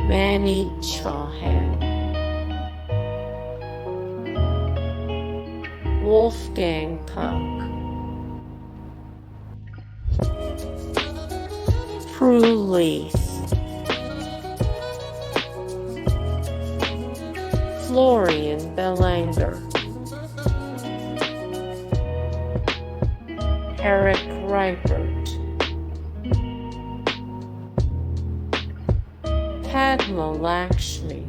Maneet Chauhan, Wolfgang Puck, Prue Leith, Florian Bellanger, Ripert, Padma Lakshmi,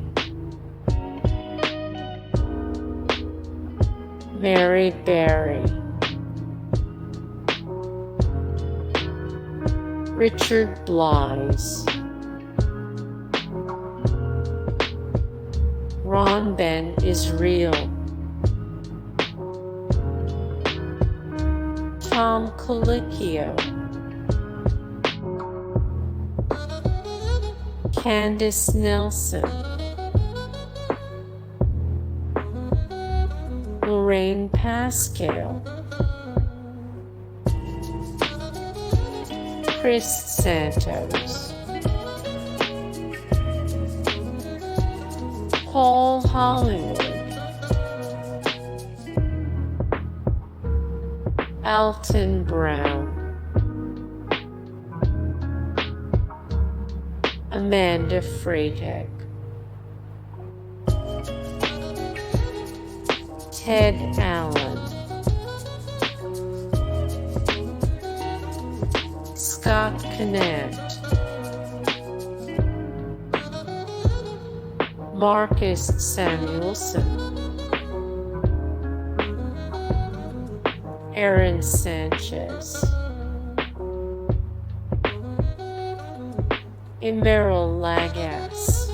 Mary Berry, Richard Blais, Ron Ben Israel, Colicchio, Candace Nelson, Lorraine Pascale, Santos, Paul Hollywood, Alton Brown, Amanda Freitag, Ted Allen, Scott Conant, Marcus Samuelsson, Aarn Sanchez, Emeril Lagasse,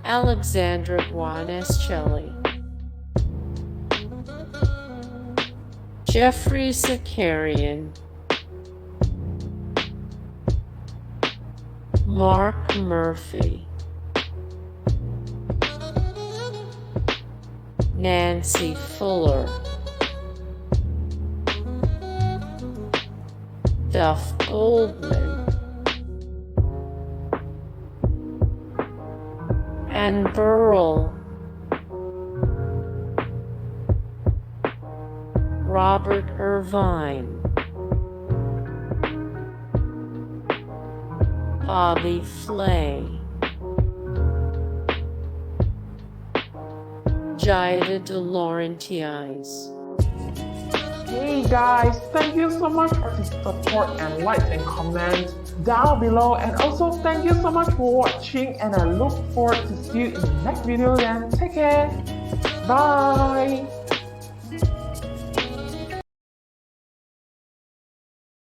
Alexandra Guarnaschelli, Geoffrey Zakarian, Marc Murphy, Nancy Fuller, Duff Goldman, and Burrell, Robert Irvine, Bobby Flay, Jida De Laurentiis. Hey guys, thank you so much for the support and likes and comments down below, and also thank you so much for watching, and I look forward to see you in the next video then. Take care. Bye.